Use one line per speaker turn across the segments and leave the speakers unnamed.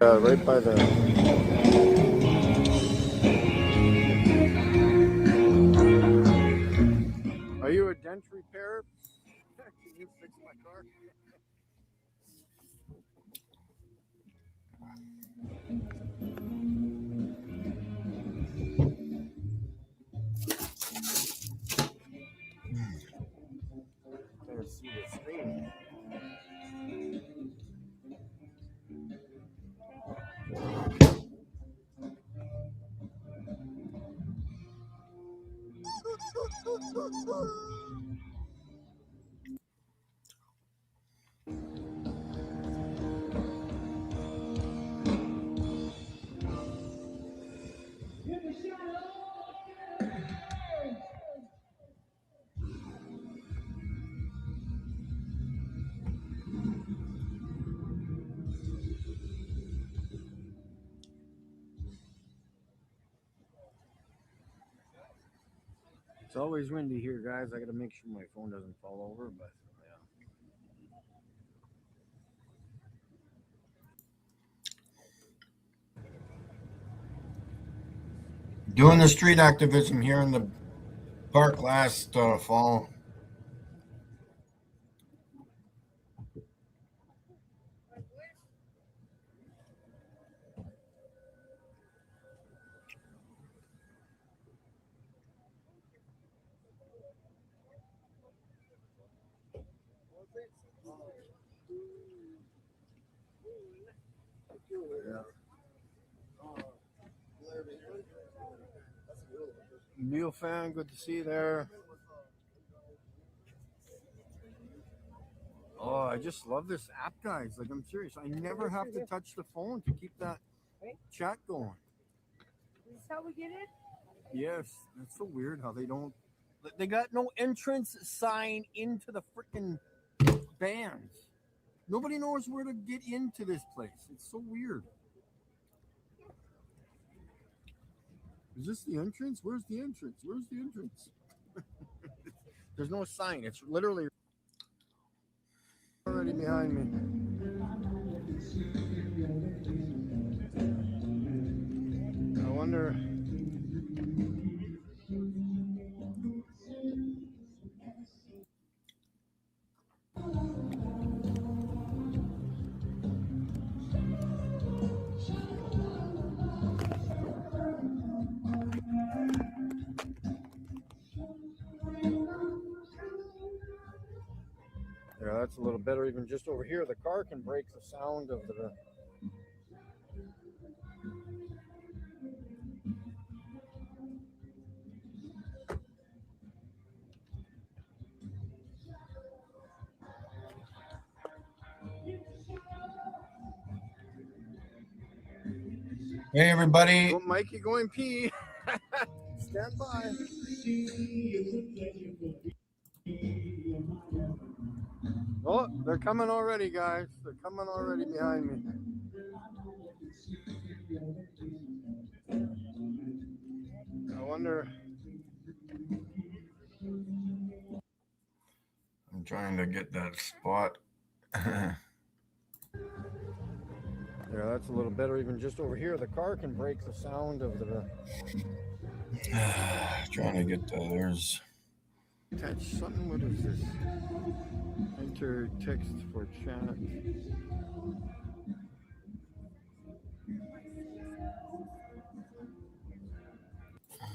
Right by the. Are you a dent repairer? Can you fix my car? Can't see the screen. It's always windy here, guys. I gotta make sure my phone doesn't fall over, but yeah.
Doing the street activism here in the park last fall.
Neil fan, good to see you there. Oh, I just love this app, guys. Like, I'm serious. I never have to touch the phone to keep that chat going.
Is this how we get it?
Yes, that's so weird how they don't. They got no entrance sign into the freaking bands. Nobody knows where to get into this place. It's so weird. Is this the entrance? Where's the entrance? Where's the entrance? There's no sign. It's literally already behind me. I wonder. Yeah, that's a little better. Even just over here, the car can break the sound of the.
Hey, everybody.
Oh, Mikey going pee. Stand by. Oh, they're coming already, guys. They're coming already behind me. I wonder.
I'm trying to get that spot.
Yeah, that's a little better. Even just over here, the car can break the sound of the.
Trying to get there's.
Attach something. What is this? Enter text for chat.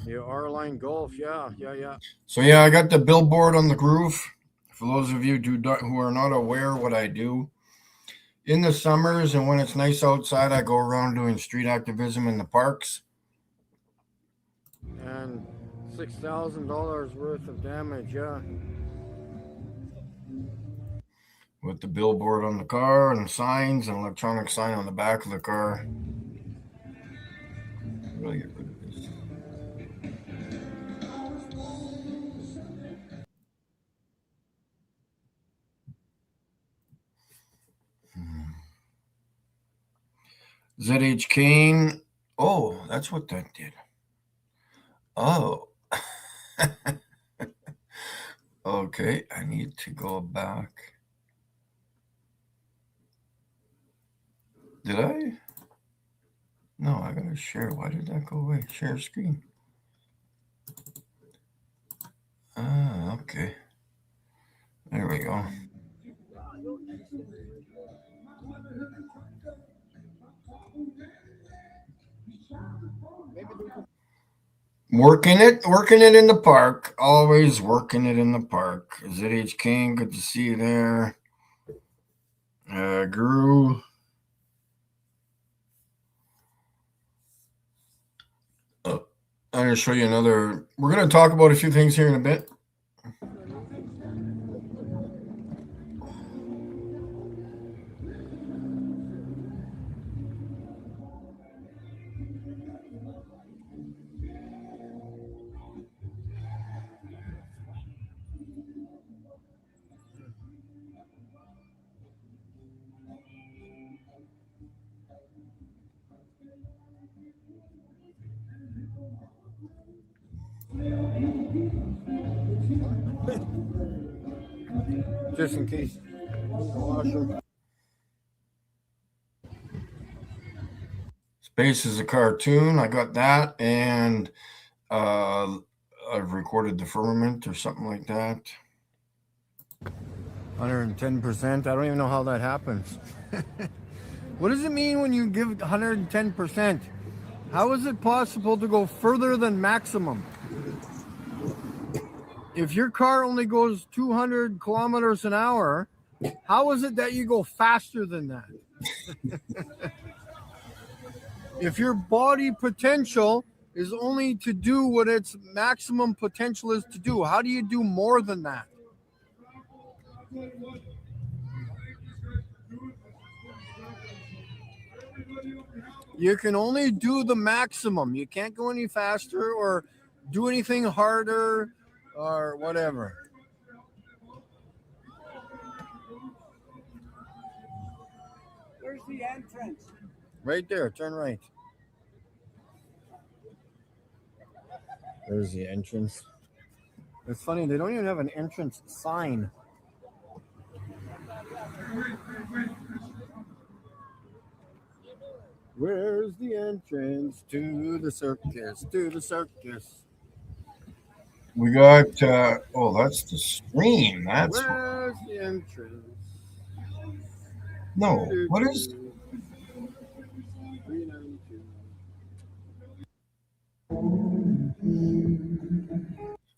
Yeah, R-Line Golf. Yeah.
So yeah, I got the billboard on the roof. For those of you who are not aware what I do, in the summers and when it's nice outside, I go around doing street activism in the parks.
And $6,000 worth of damage. Yeah.
With the billboard on the car and signs and electronic sign on the back of the car. Really get rid of this. ZH Kane. Oh, that's what that did. Oh. Okay, I need to go back. Did I? No, I gotta share. Why did that go away? Share screen. Okay. There we go. Working it in the park. Always working it in the park. ZH King, good to see you there. Guru. I'm going to show you another. We're going to talk about a few things here in a bit.
Just in case.
Space is a cartoon. I got that, and I've recorded the Firmament or something like that.
110%. I don't even know how that happens. What does it mean when you give 110%? How is it possible to go further than maximum? If your car only goes 200 kilometers an hour, how is it that you go faster than that? If your body potential is only to do what its maximum potential is to do, how do you do more than that? You can only do the maximum. You can't go any faster or do anything harder or whatever.
Where's the entrance?
Right there, turn right. There's the entrance. It's funny, they don't even have an entrance sign. Where's the entrance to the circus? To the circus.
We got, that's the screen. That's.
Where's the entrance?
No, what is.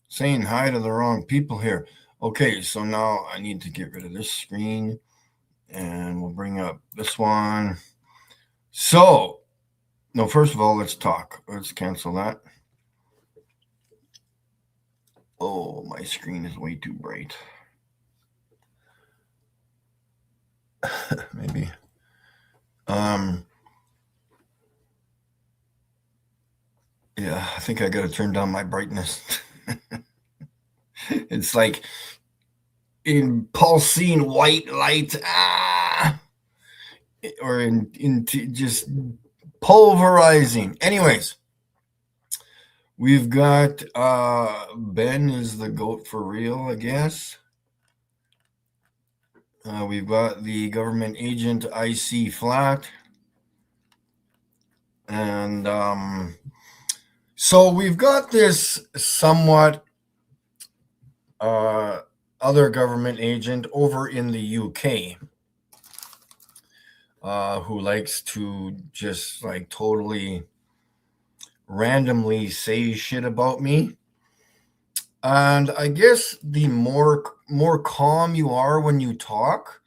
Saying hi to the wrong people here. Okay, so now I need to get rid of this screen, and we'll bring up this one. So, no, first of all, let's talk. Let's cancel that. Oh, my screen is way too bright. Maybe. Yeah, I think I got to turn down my brightness. It's like in pulsing white light, or into just pulverizing. Anyways, we've got Ben is the goat for real, I guess. We've got the government agent IC flat. And so we've got this somewhat other government agent over in the UK who likes to just like totally randomly say shit about me. And I guess the more calm you are when you talk,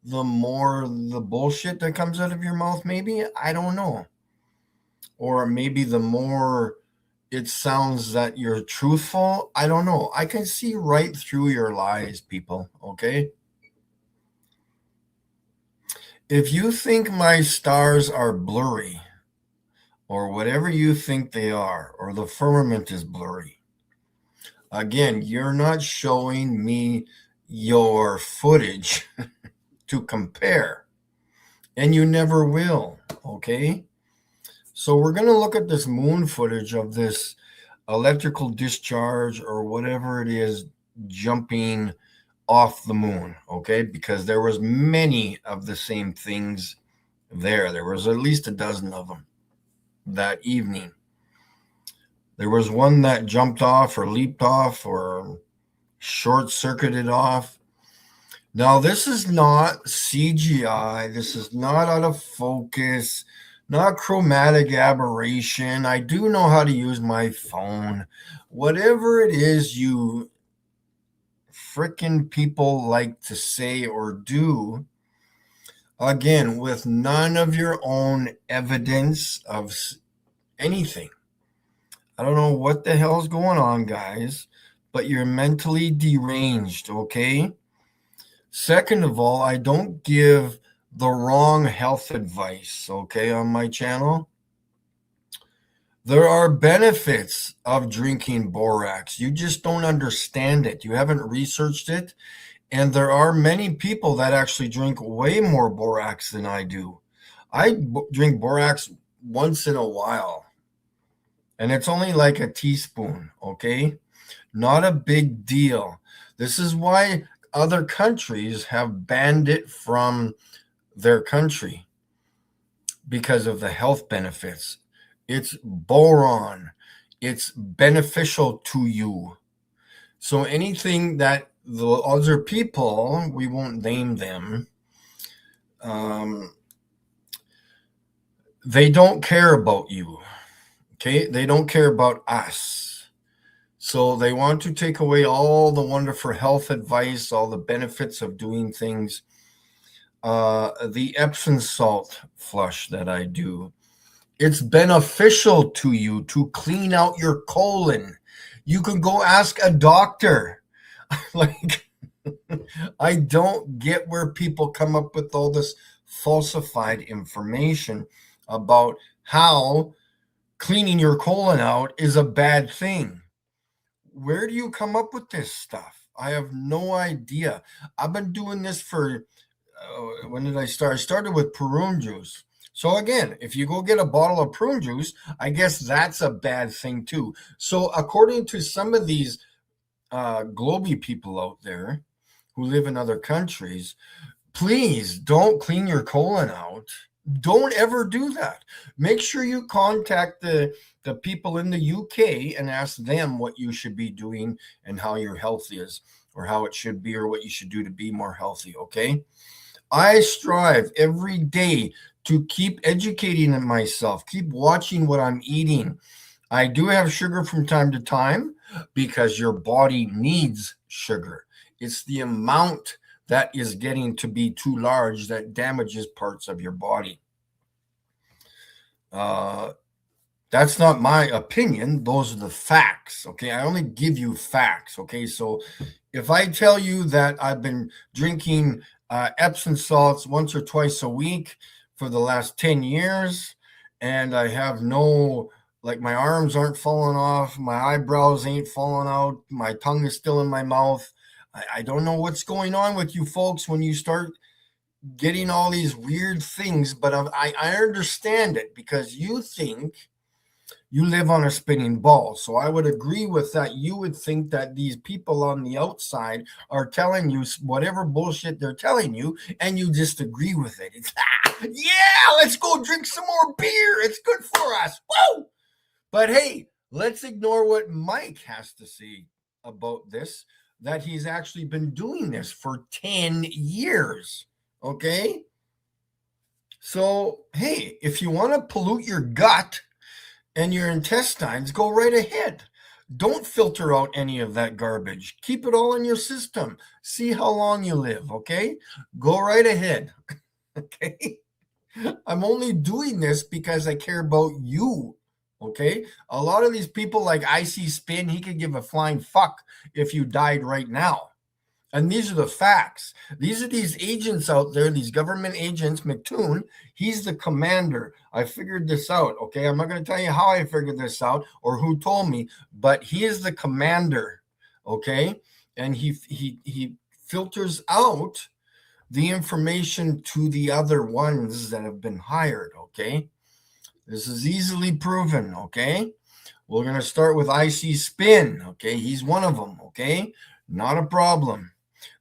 the more the bullshit that comes out of your mouth, maybe. I don't know. Or maybe the more it sounds that you're truthful. I don't know. I can see right through your lies, people, okay? If you think my stars are blurry, or whatever you think they are, or the firmament is blurry, again, you're not showing me your footage to compare, and you never will, okay? So we're going to look at this moon footage of this electrical discharge or whatever it is jumping off the moon, okay? Because there was many of the same things there. There was at least a dozen of them that evening. There was one that jumped off or leaped off or short-circuited off. Now, this is not CGI. This is not out of focus, not chromatic aberration. I do know how to use my phone. Whatever it is you frickin' people like to say or do, again, with none of your own evidence of anything. I don't know what the hell's going on, guys, but you're mentally deranged, okay? Second of all, I don't give the wrong health advice, okay, on my channel. There are benefits of drinking borax. You just don't understand it. You haven't researched it. And there are many people that actually drink way more borax than I do. I drink borax once in a while. And it's only like a teaspoon, okay? Not a big deal. This is why other countries have banned it from their country, because of the health benefits. It's boron. It's beneficial to you. So anything that the other people, we won't name them, they don't care about you. Okay? They don't care about us. So they want to take away all the wonderful health advice, all the benefits of doing things. The Epsom salt flush that I do, it's beneficial to you to clean out your colon. You can go ask a doctor. Like, I don't get where people come up with all this falsified information about how cleaning your colon out is a bad thing. Where do you come up with this stuff? I have no idea. I've been doing this for, when did I start? I started with prune juice. So again, if you go get a bottle of prune juice, I guess that's a bad thing too. So according to some of these globy people out there who live in other countries, please don't clean your colon out. Don't ever do that. Make sure you contact the people in the UK and ask them what you should be doing and how your health is, or how it should be, or what you should do to be more healthy, okay? I strive every day to keep educating myself, keep watching what I'm eating. I do have sugar from time to time because your body needs sugar. It's the amount that is getting to be too large that damages parts of your body. That's not my opinion. Those are the facts, okay? I only give you facts, okay? So if I tell you that I've been drinking Epsom salts once or twice a week for the last 10 years, and I have no, like, my arms aren't falling off, my eyebrows ain't falling out, my tongue is still in my mouth. I don't know what's going on with you folks when you start getting all these weird things, but I understand it, because you think you live on a spinning ball. So I would agree with that. You would think that these people on the outside are telling you whatever bullshit they're telling you, and you just agree with it. It's, yeah, let's go drink some more beer. It's good for us. Woo! But hey, let's ignore what Mike has to say about this, that he's actually been doing this for 10 years. Okay? So, hey, if you want to pollute your gut and your intestines, go right ahead. Don't filter out any of that garbage. Keep it all in your system. See how long you live, okay? Go right ahead. Okay? I'm only doing this because I care about you. Okay? A lot of these people like Icy Spin, he could give a flying fuck if you died right now. And these are the facts. These are these agents out there, these government agents. McToon, he's the commander. I figured this out, okay? I'm not going to tell you how I figured this out or who told me, but he is the commander, okay? And he filters out the information to the other ones that have been hired, okay? This is easily proven, okay? We're going to start with IC Spin, okay? He's one of them, okay? Not a problem.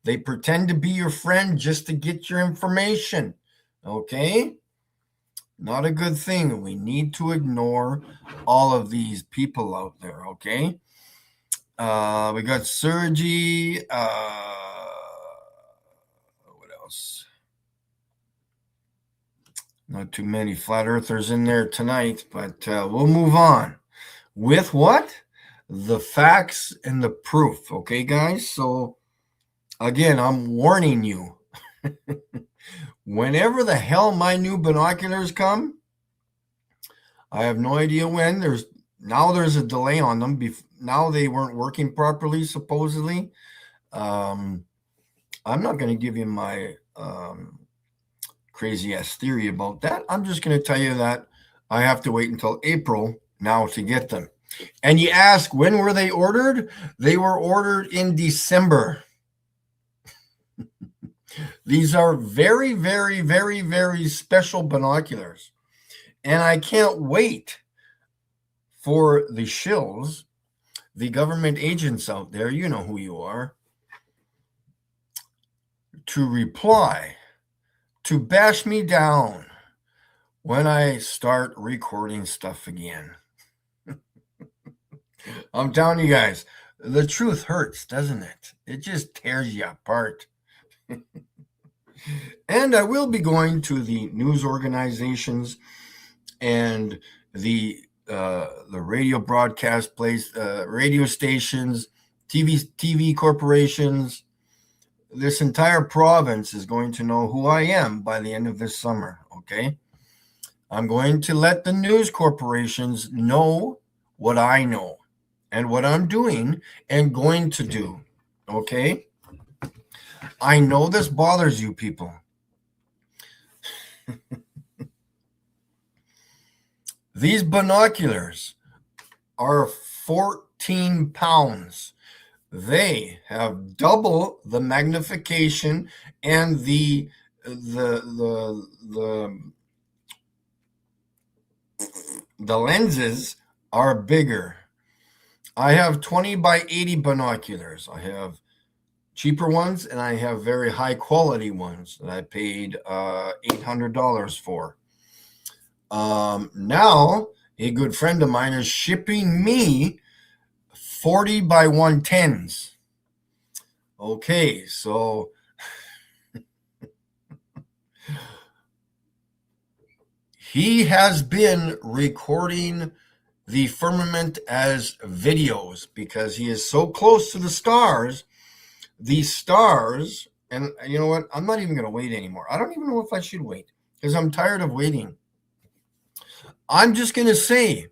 They pretend to be your friend just to get your information. Okay? Not a good thing. We need to ignore all of these people out there. Okay? We got Sergi. What else? Not too many flat earthers in there tonight, but we'll move on with what? The facts and the proof. Okay, guys? So, again, I'm warning you. Whenever the hell my new binoculars come, I have no idea when. There's a delay on them. Now they weren't working properly, supposedly. I'm not going to give you my crazy ass theory about that. I'm just going to tell you that I have to wait until April now to get them. And you ask, when were they ordered? They were ordered in December. These are very, very, very, very special binoculars. And I can't wait for the shills, the government agents out there, you know who you are, to reply, to bash me down when I start recording stuff again. I'm telling you guys, the truth hurts, doesn't it? It just tears you apart. And I will be going to the news organizations and the radio broadcast place, radio stations, TV corporations. This entire province is going to know who I am by the end of this summer. Okay, I'm going to let the news corporations know what I know and what I'm doing and going to do. Okay. I know this bothers you people. These binoculars are 14 pounds. They have double the magnification and the lenses are bigger. I have 20 by 80 binoculars. I have cheaper ones, and I have very high quality ones that I paid $800 for. Now, a good friend of mine is shipping me 40 by 110s. Okay, so he has been recording the firmament as videos because he is so close to the stars. These stars, and you know what? I'm not even going to wait anymore. I don't even know if I should wait because I'm tired of waiting. I'm just going to say,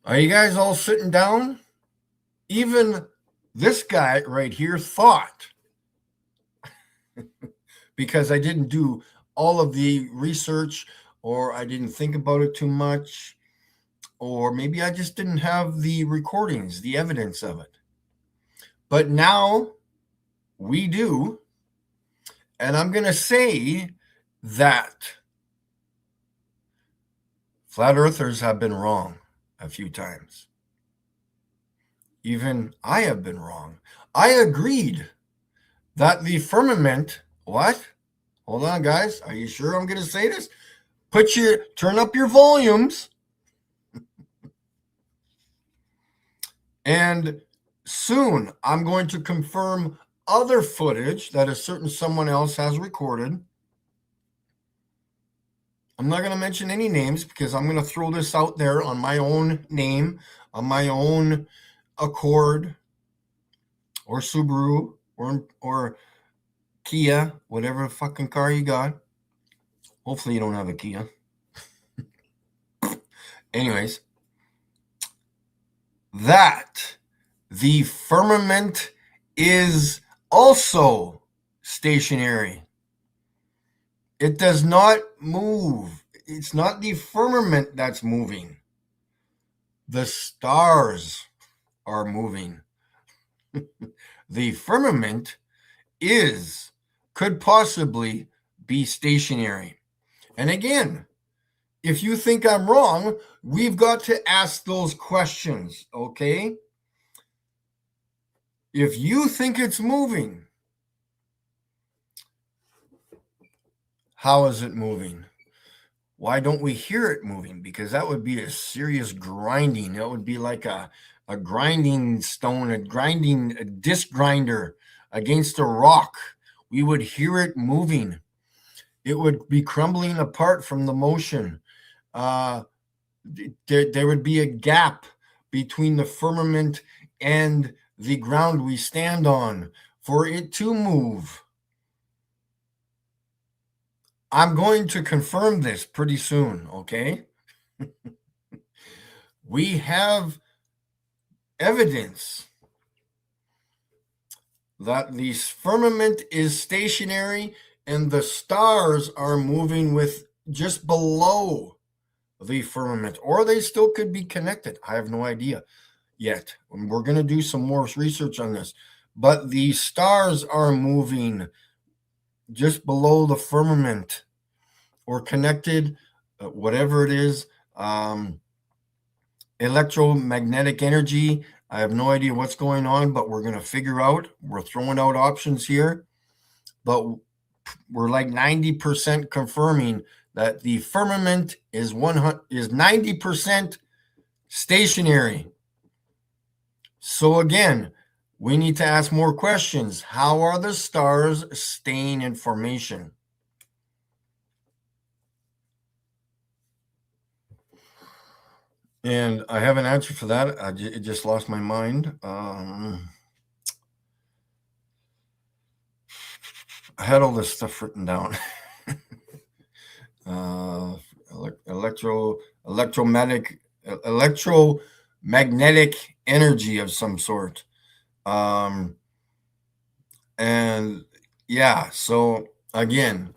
are you guys all sitting down? Even this guy right here thought, because I didn't do all of the research or I didn't think about it too much, or maybe I just didn't have the recordings, the evidence of it. But now we do. And I'm going to say that flat earthers have been wrong a few times. Even I have been wrong. I agreed that the firmament, what? Hold on, guys. Are you sure I'm going to say this? Turn up your volumes. And soon I'm going to confirm other footage that a certain someone else has recorded. I'm not going to mention any names because I'm going to throw this out there on my own name, on my own Accord or Subaru or Kia, whatever fucking car you got. Hopefully you don't have a Kia. Anyways, that the firmament is also stationary. It does not move. It's not the firmament that's moving. The stars are moving. The firmament could possibly be stationary. And again, if you think I'm wrong, we've got to ask those questions, okay? If you think it's moving, how is it moving? Why don't we hear it moving? Because that would be a serious grinding. That would be like a grinding stone, a disc grinder against a rock. We would hear it moving. It would be crumbling apart from the motion. There would be a gap between the firmament and the ground we stand on for it to move. I'm going to confirm this pretty soon, okay? We have evidence that the firmament is stationary and the stars are moving with just below the firmament, or they still could be connected. I have no idea yet. We're going to do some more research on this, but the stars are moving just below the firmament or connected, whatever it is. Electromagnetic energy. I have no idea what's going on, but we're going to figure out. We're throwing out options here, but we're like 90% confirming that the firmament is 90% stationary. So again, we need to ask more questions. How are the stars staying in formation? And I have an answer for that. It just lost my mind. I had all this stuff written down. Electromagnetic energy of some sort. And yeah, so again,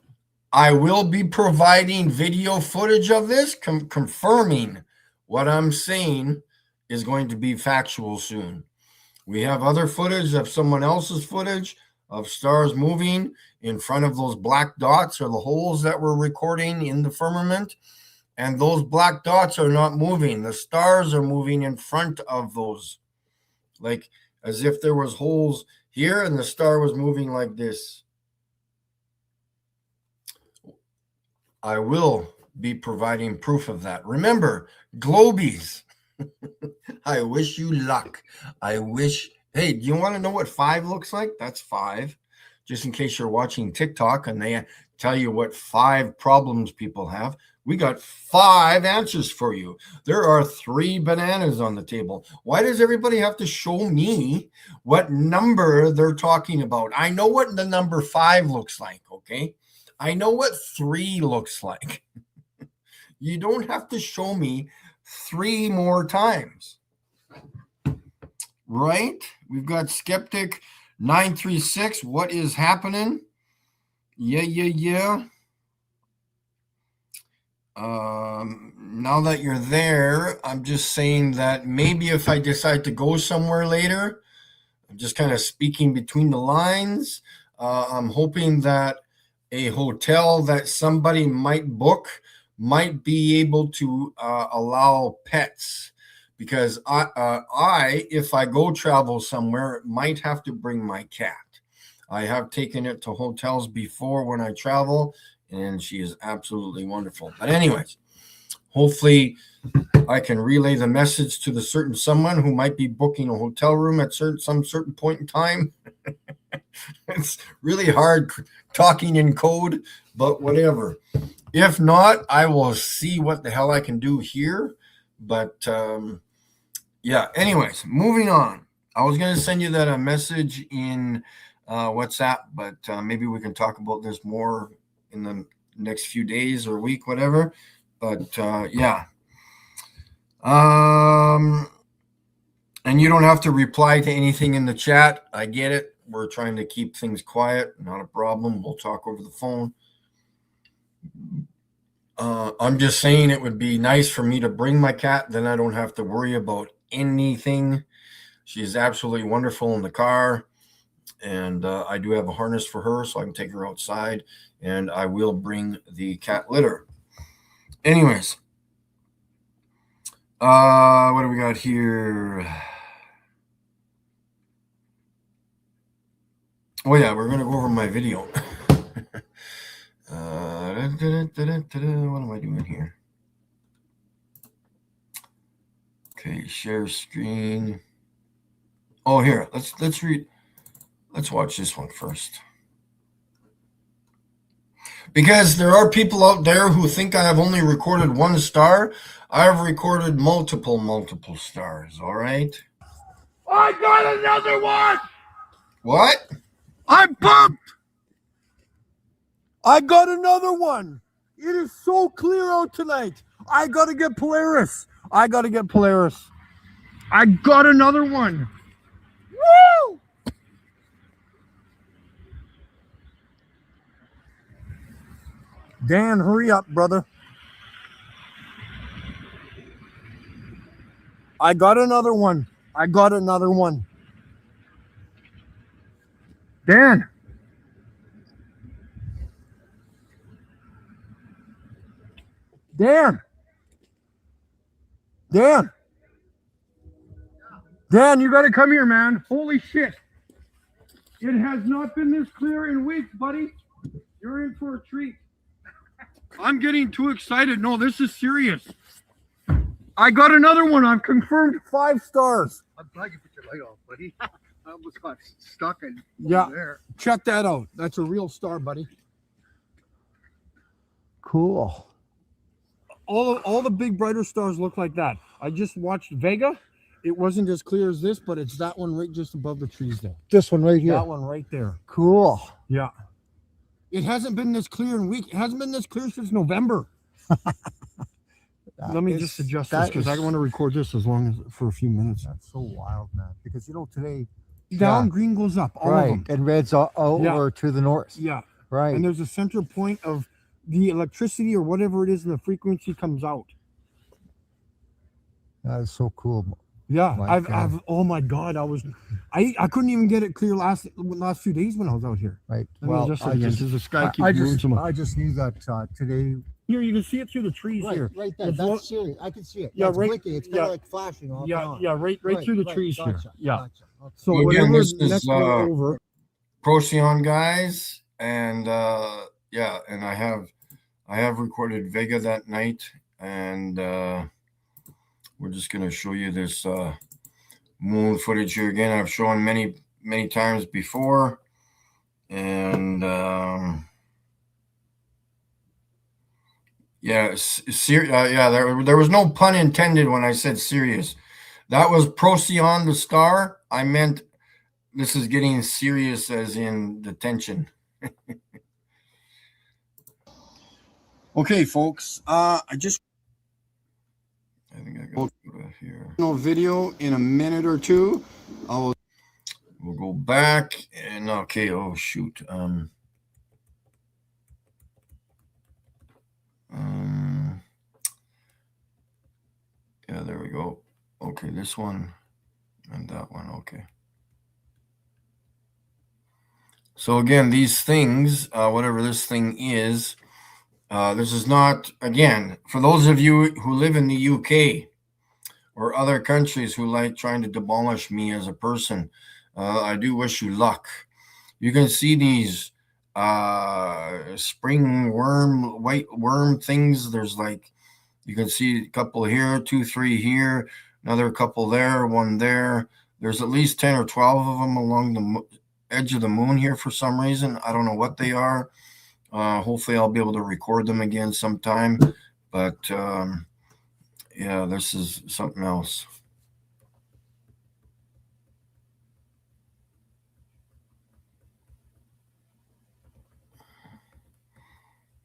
I will be providing video footage of this, confirming what I'm saying is going to be factual soon. We have other footage of someone else's footage of stars moving in front of those black dots or the holes that we're recording in the firmament. And those black dots are not moving. The stars are moving in front of those, like as if there was holes here and the star was moving like this. I will be providing proof of that. Remember, globies. I wish you luck. Hey, do you want to know what 5 looks like? That's 5. Just in case you're watching TikTok and they tell you what 5 problems people have, we got 5 answers for you. There are 3 bananas on the table. Why does everybody have to show me what number they're talking about? I know what the number 5 looks like, okay? I know what 3 looks like. You don't have to show me 3 more times. Right? We've got Skeptic 936. What is happening? Yeah. Now that you're there, I'm just saying that maybe if I decide to go somewhere later, I'm just kind of speaking between the lines. I'm hoping that a hotel that somebody might book might be able to allow pets, because I, if I go travel somewhere, might have to bring my cat. I have taken it to hotels before when I travel, and she is absolutely wonderful. But anyways, hopefully I can relay the message to the certain someone who might be booking a hotel room at some certain point in time. It's really hard talking in code, but whatever. If not, I will see what the hell I can do here. But yeah, anyways, moving on. I was going to send you that a message in WhatsApp, but maybe we can talk about this more in the next few days or week, whatever. But yeah. And you don't have to reply to anything in the chat. I get it. We're trying to keep things quiet. Not a problem. We'll talk over the phone. I'm just saying it would be nice for me to bring my cat. Then I don't have to worry about anything. She is absolutely wonderful in the car. And I do have a harness for her so I can take her outside. And I will bring the cat litter. Anyways, what do we got here? Oh yeah, we're gonna go over my video. What am I doing here? Okay, share screen. Oh, here, let's read. Let's watch this one first. Because there are people out there who think I have only recorded one star. I have recorded multiple stars, all right?
I got another one!
What?
I'm pumped! I got another one! It is so clear out tonight. I gotta get Polaris. I got another one. Woo! Dan, hurry up, brother. I got another one. Dan. Dan, you gotta come here, man. Holy shit. It has not been this clear in weeks, buddy. You're in for a treat. I'm getting too excited. No, this is serious. I got another one. I've confirmed 5 stars.
I'm glad you put your light off, buddy. I almost got stuck in
there. Check that out. That's a real star, buddy. Cool. All the big brighter stars look like that. I just watched Vega. It wasn't as clear as this, but it's that one right just above the trees there.
This one right here.
That one right there.
Cool.
Yeah. It hasn't been this clear in weeks. It hasn't been this clear since November. Let me just adjust this because I want to record this for a few minutes.
That's so wild, man. Because today
down, green goes up. All of them.
And red's over to the north.
Yeah.
Right.
And there's a center point of the electricity or whatever it is, and the frequency comes out.
That is so cool.
Yeah, I've oh my God, I couldn't even get it clear last few days when I was out here.
Right.
Well, I
just knew that today.
Here, you can see it through the trees here.
Right there. That's serious. I can see it.
Yeah,
it's
right.
Blinking. It's kind of like flashing off.
Yeah, right through the trees here. Yeah.
Gotcha. Okay.
So
again, this is
next over.
Procyon guys, and and I have recorded Vega that night, and we're just going to show you this moon footage here again. I've shown many times before, and there was no pun intended when I said serious. That was Procyon the star. I meant this is getting serious as in the tension. Okay, folks, I think I got here. No video in a minute or two. We'll go back and okay. Oh shoot. Yeah, there we go. Okay, this one and that one. Okay. So again, these things, whatever this thing is. This is not, again, for those of you who live in the UK or other countries who like trying to demolish me as a person, I do wish you luck. You can see these spring worm, white worm things. There's you can see a couple here, 2, 3 here, another couple there, one there. There's at least 10 or 12 of them along the edge of the moon here for some reason. I don't know what they are. Hopefully I'll be able to record them again sometime, but yeah, this is something else.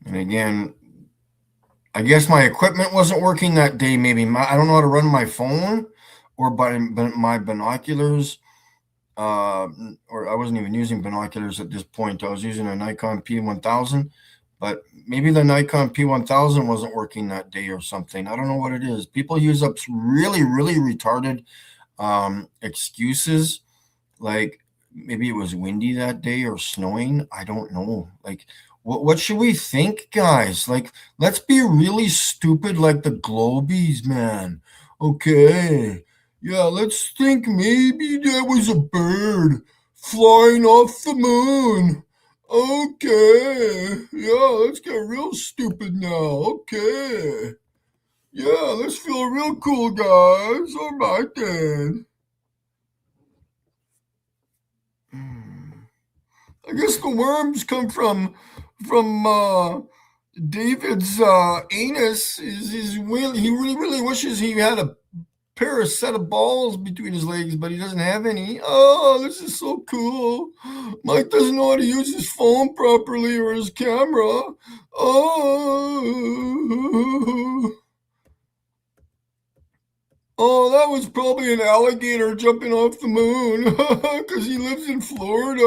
And again, I guess my equipment wasn't working that day. Maybe I don't know how to run my phone or by my binoculars. Or I wasn't even using binoculars at this point. I was using a Nikon P1000, but maybe the Nikon P1000 wasn't working that day or something. I don't know what it is. People use up really retarded excuses, like maybe it was windy that day or snowing. I don't know. Like, What should we think, guys? Like, let's be really stupid like the Globies, man. Okay. Yeah, let's think maybe there was a bird flying off the moon. Okay. Yeah, let's get real stupid now. Okay. Yeah, let's feel real cool, guys. All right, then. I guess the worms come from David's anus. He really wishes he had a pair of set of balls between his legs, but he doesn't have any. Oh, this is so cool. Mike doesn't know how to use his phone properly or his camera. Oh. Oh, that was probably an alligator jumping off the moon because he lives in Florida.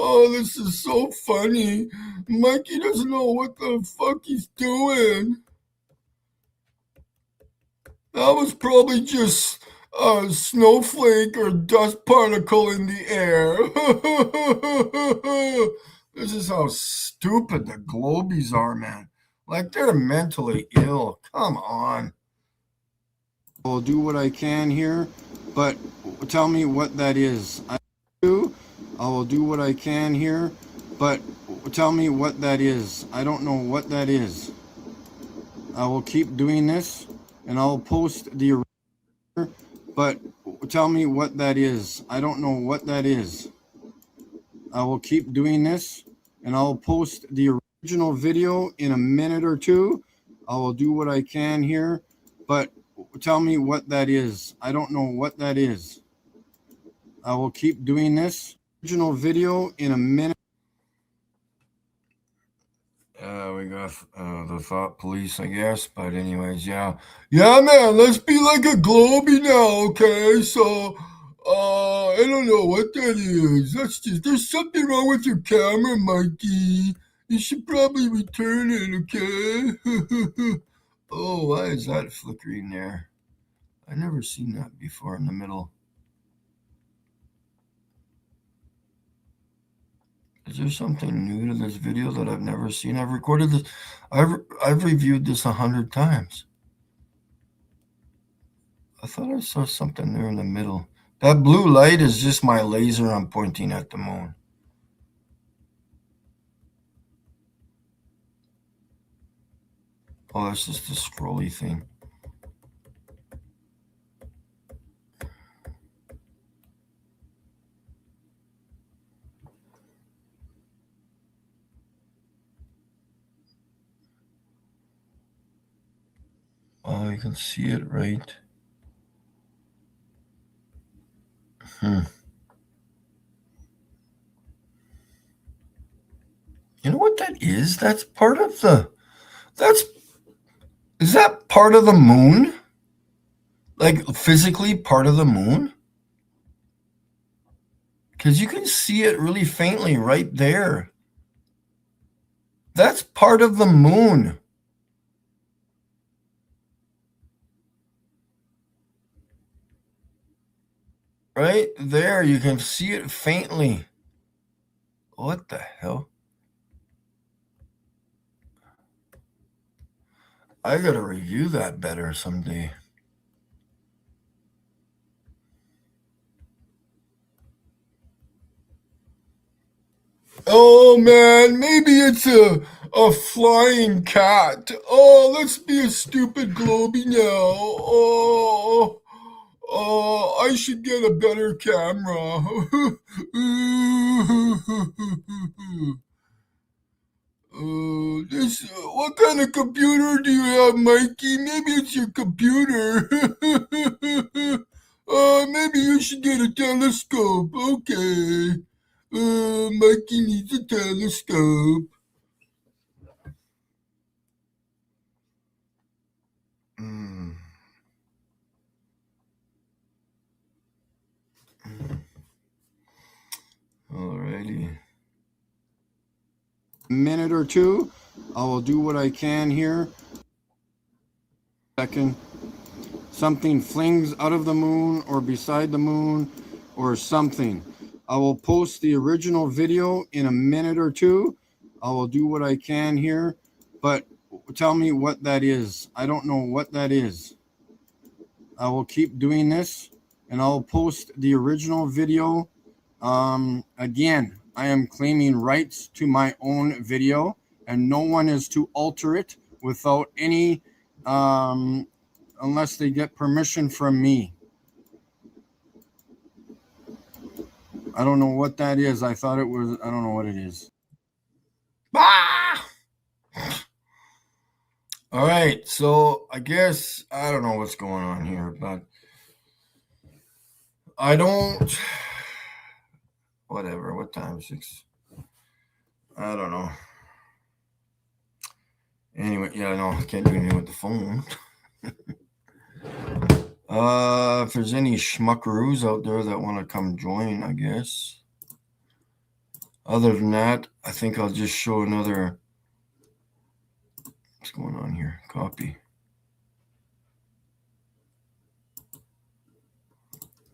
Oh, this is so funny. Mikey doesn't know what the fuck he's doing. That was probably just a snowflake or dust particle in the air. This is how stupid the Globies are, man. Like, they're mentally ill. Come on. I'll do what I can here, but tell me what that is. I will do what I can here, but tell me what that is. I don't know what that is. I will keep doing this, and I'll post the original, but tell me what that is. I don't know what that is. I will keep doing this, and I'll post the original video in a minute or two. I will do what I can here, but tell me what that is. I don't know what that is. I will keep doing this original video in a minute. We got the thought police, I guess. But anyways, yeah. Yeah, man, let's be like a Globie now, okay? So, I don't know what that is. There's something wrong with your camera, Mikey. You should probably return it, okay? Oh, why is that flickering there? I've never seen that before in the middle. Is there something new to this video that I've never seen? I've recorded this. I've reviewed this 100 times. I thought I saw something there in the middle. That blue light is just my laser I'm pointing at the moon. Oh, that's just the scrolly thing. Oh, you can see it right. You know what that is? That's part of the... Is that part of the moon? Like, physically part of the moon? Because you can see it really faintly right there. That's part of the moon. Right there, you can see it faintly. What the hell? I gotta review that better someday. Oh man, maybe it's a flying cat. Oh, let's be a stupid Globie now. Oh, I should get a better camera. What kind of computer do you have, Mikey? Maybe it's your computer. Maybe you should get a telescope. Okay. Mikey needs a telescope. Alrighty. A minute or two. I will do what I can here. Second. Something flings out of the moon or beside the moon or something. I will post the original video in a minute or two. I will do what I can here, but tell me what that is. I don't know what that is. I will keep doing this, and I'll post the original video. Again, I am claiming rights to my own video, and no one is to alter it without any, unless they get permission from me. I don't know what that is. I thought it was, I don't know what it is. Ah! All right, so I guess I don't know what's going on here, but I don't. Whatever. What time? 6. I don't know. Anyway, yeah, no, I can't do anything with the phone. If there's any schmuckaroos out there that want to come join, I guess. Other than that, I think I'll just show another. What's going on here? Copy.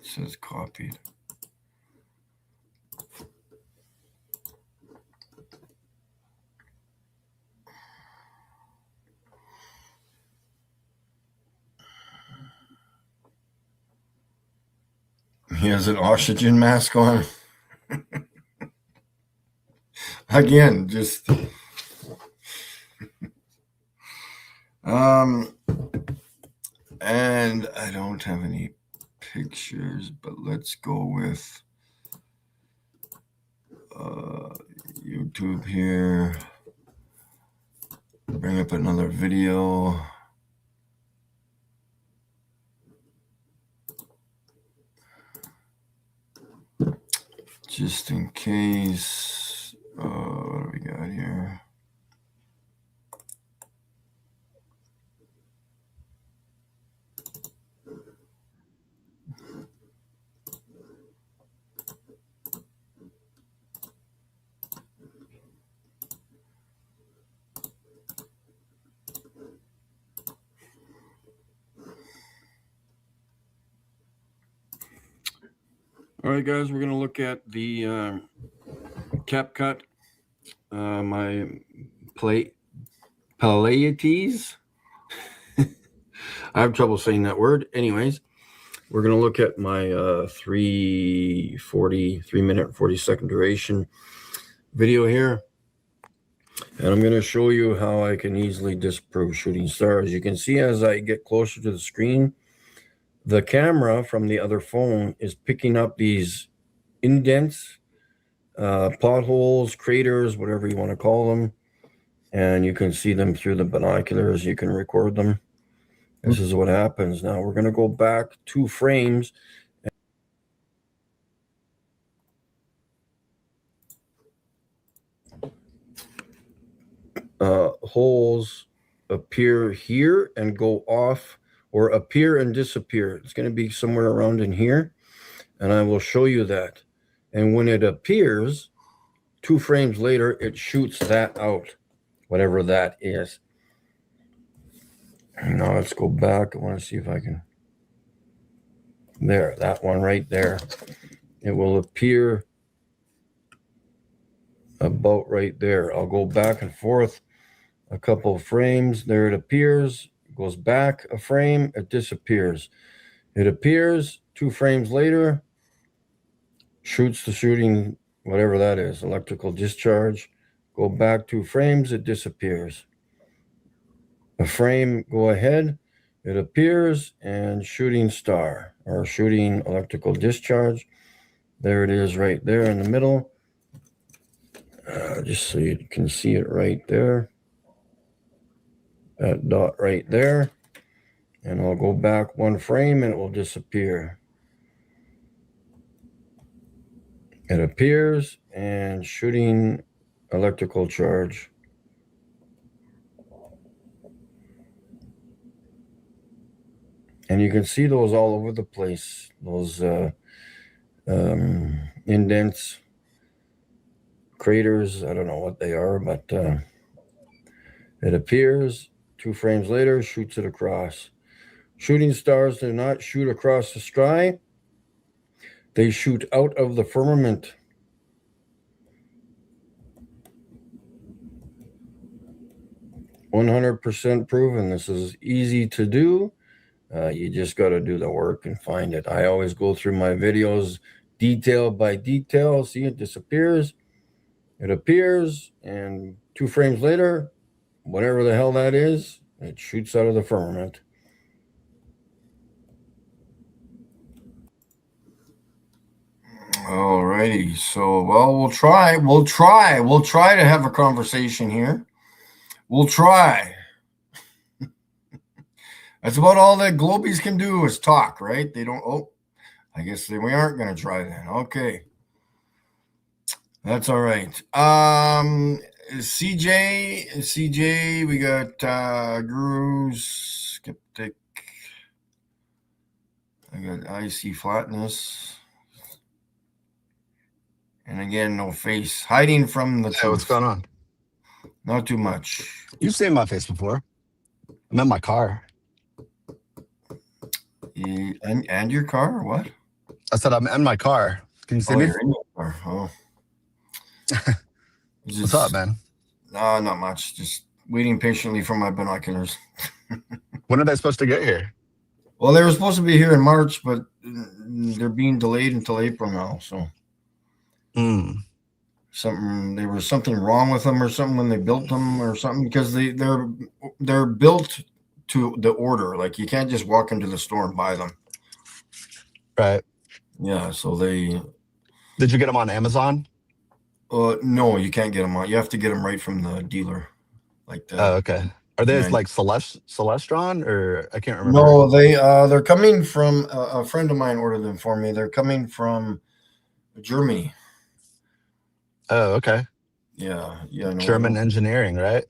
It says copied. He has an oxygen mask on. Again, just and I don't have any pictures, but let's go with YouTube here. Bring up another video. Just in case. What do we got here? All right, guys, we're going to look at the CapCut, my Pleiades. I have trouble saying that word. Anyways, we're going to look at my 3 minute 40-second duration video here. And I'm going to show you how I can easily disprove shooting stars. You can see as I get closer to the screen, the camera from the other phone is picking up these indents, potholes, craters, whatever you want to call them. And you can see them through the binoculars. You can record them. This is what happens. Now we're going to go back 2 frames. Holes appear here and go off, or appear and disappear. It's going to be somewhere around in here, and I will show you that. And when it appears, 2 frames later, it shoots that out, whatever that is. Now let's go back. I want to see if I can. There, that one right there. It will appear about right there. I'll go back and forth a couple of frames. There it appears. Goes back a frame, it disappears. It appears 2 frames later, shoots the shooting, whatever that is, electrical discharge. Go back 2 frames, it disappears. A frame, go ahead, it appears, and shooting star, or shooting electrical discharge. There it is right there in the middle. Just so you can see it right there. That dot right there, and I'll go back 1 frame and it will disappear. It appears and shooting electrical charge. And you can see those all over the place, those indents, craters. I don't know what they are, but it appears. 2 frames later, shoots it across. Shooting stars do not shoot across the sky. They shoot out of the firmament. %100% proven. This is easy to do. You just got to do the work and find it. I always go through my videos detail by detail. See, it disappears. It appears, and 2 frames later, whatever the hell that is, it shoots out of the firmament. Alrighty, so we'll try to have a conversation here. We'll try. That's about all that Globies can do is talk, right? They don't. Oh, I guess we aren't going to try then. Okay, that's all right. CJ, we got Guru, Skeptic. I got IC Flatness. And again, no face. Hiding from the truth.
What's going on?
Not too much.
You've seen my face before. I'm in my car.
And your car, or what?
I said I'm in my car. Can you see me?
You're in your car. Oh.
What's up, man?
No, not much. Just waiting patiently for my binoculars.
When are they supposed to get here?
Well, they were supposed to be here in March, but they're being delayed until April now. So there was something wrong with them or something when they built them or something, because they're built to the order. Like, you can't just walk into the store and buy them.
Right.
Yeah. So they.
Did you get them on Amazon?
No, you can't get them on. You have to get them right from the dealer. Like that.
Oh, okay. Are they like Celestron, or I can't remember?
No, they're coming from a friend of mine ordered them for me. They're coming from Germany.
Oh, okay.
Yeah. No,
German engineering, right?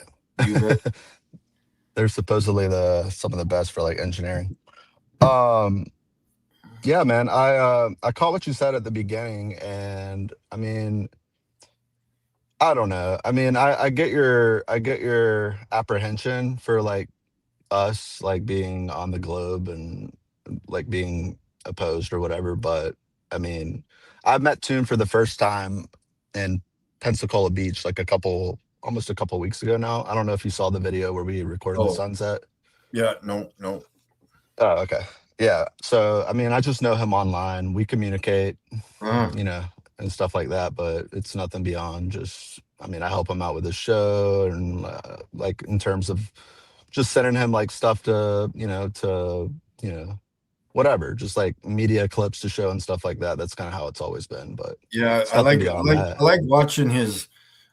They're supposedly some of the best for like engineering. Yeah, man. I caught what you said at the beginning, and I mean, I don't know. I mean, I get your apprehension for like us like being on the globe and like being opposed or whatever, but I mean, I met Toon for the first time in Pensacola Beach like almost a couple weeks ago now. I don't know if you saw the video where we recorded the sunset.
Yeah, no.
Oh, okay. Yeah. So I mean, I just know him online. We communicate, you know, and stuff like that, but it's nothing beyond just, I mean, I help him out with his show and like in terms of just sending him like stuff to whatever, just like media clips to show and stuff like that. That's kind of how it's always been. But
yeah, I like watching his.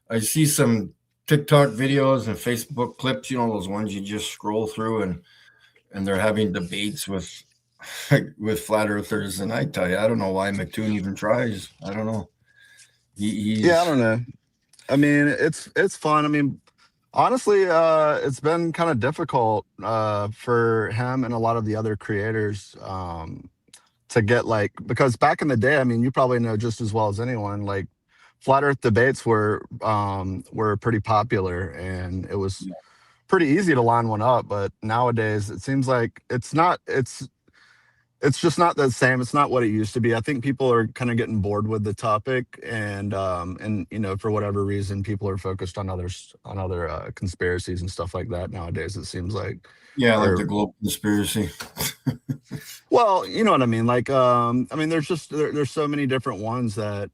I see some TikTok videos and Facebook clips. You know, those ones you just scroll through, and they're having debates with flat earthers. And I tell you, I don't know why McToon even tries. I don't know.
Yeah, I don't know. I mean, it's fun. I mean, honestly, it's been kind of difficult for him and a lot of the other creators to get like, because back in the day, I mean, you probably know just as well as anyone, like flat earth debates were pretty popular, and it was pretty easy to line one up. But nowadays it seems like it's just not the same. It's not what it used to be. I think people are kind of getting bored with the topic, and you know, for whatever reason, people are focused on other conspiracies and stuff like that nowadays. It seems like,
yeah, like the global conspiracy.
Well, you know what I mean. Like, I mean, there's so many different ones that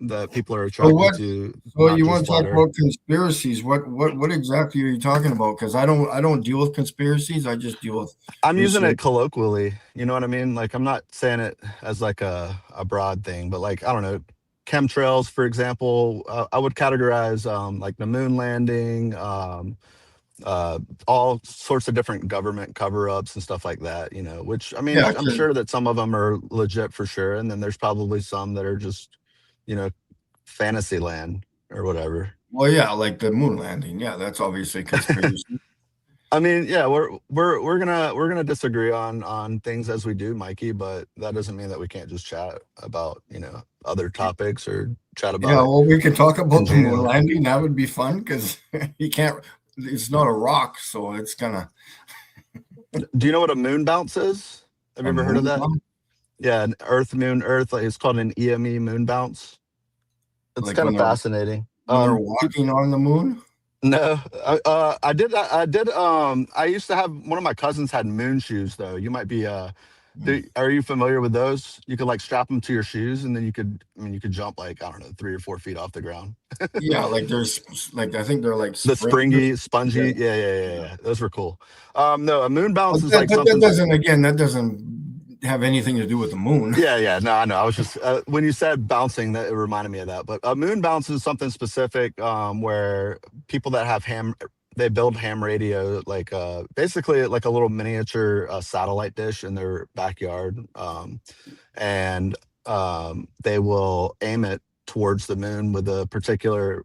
that people are attracted to.
So you want to talk about conspiracies? What exactly are you talking about? Because I don't deal with conspiracies. I just deal with.
I'm using it colloquially. You know what I mean? Like, I'm not saying it as like a broad thing, but like, I don't know, chemtrails, for example. I would categorize like the moon landing, all sorts of different government cover-ups and stuff like that. You know, which I mean, I'm sure that some of them are legit for sure, and then there's probably some that are just, you know, fantasy land or whatever.
Well, yeah, like the moon landing. Yeah, that's obviously conspiracy.
I mean, yeah, we're gonna disagree on things as we do, Mikey, but that doesn't mean that we can't just chat about, you know, other topics or chat about.
Yeah, well, we could talk about the moon landing. That would be fun because you can't. It's not a rock, so it's gonna.
Do you know what a moon bounce is? Have you ever heard of that? Yeah, an Earth Moon Earth. Like, it's called an EME moon bounce. It's
Like
kind
when
of
they're
fascinating.
walking on the moon.
No, I did. I used to have one of my cousins had moon shoes though. You might be. Are you familiar with those? You could like strap them to your shoes, and then you could. I mean, you could jump like, I don't know, 3 or 4 feet off the ground.
Yeah, like there's like I think they're like
The
springs.
springy,
Yeah.
spongy. Yeah. Those were cool. No, a moon bounce
But
is
that,
like
but that
something.
doesn't again. That doesn't have anything to do with the moon.
Yeah. No, I know. I was just when you said bouncing, that it reminded me of that. But a moon bounce is something specific where people that have they build ham radio, like basically like a little miniature satellite dish in their backyard, and they will aim it towards the moon with a particular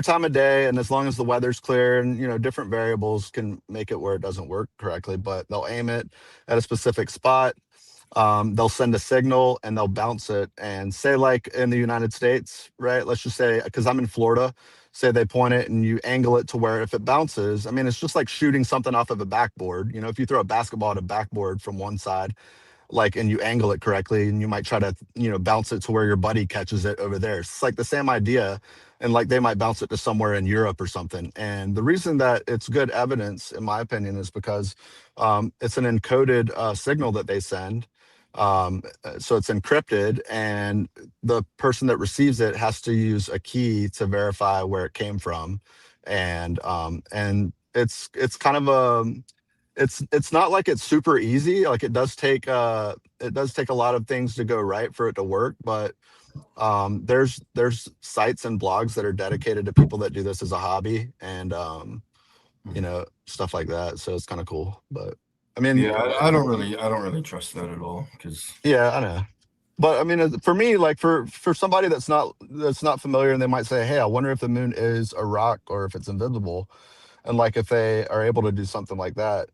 time of day, and as long as the weather's clear, and different variables can make it where it doesn't work correctly, but they'll aim it at a specific spot. They'll send a signal and they'll bounce it, and say like in the United States, right, let's just say, because I'm in Florida, say they point it and you angle it to where if it bounces, I mean, it's just like shooting something off of a backboard. If you throw a basketball at a backboard from one side, like, and you angle it correctly, and you might try to bounce it to where your buddy catches it over there. It's like the same idea, and like they might bounce it to somewhere in Europe or something. And the reason that it's good evidence, in my opinion, is because it's an encoded signal that they send. So it's encrypted, and the person that receives it has to use a key to verify where it came from. And it's kind of a it's not like it's super easy. Like, it does take a lot of things to go right for it to work, but there's sites and blogs that are dedicated to people that do this as a hobby, and stuff like that. So it's kind of cool. But I mean,
Yeah, I don't really trust that at all, because
yeah, I know. But I mean, for me, like for somebody that's not familiar, and they might say, hey, I wonder if the moon is a rock or if it's invisible. And like, if they are able to do something like that,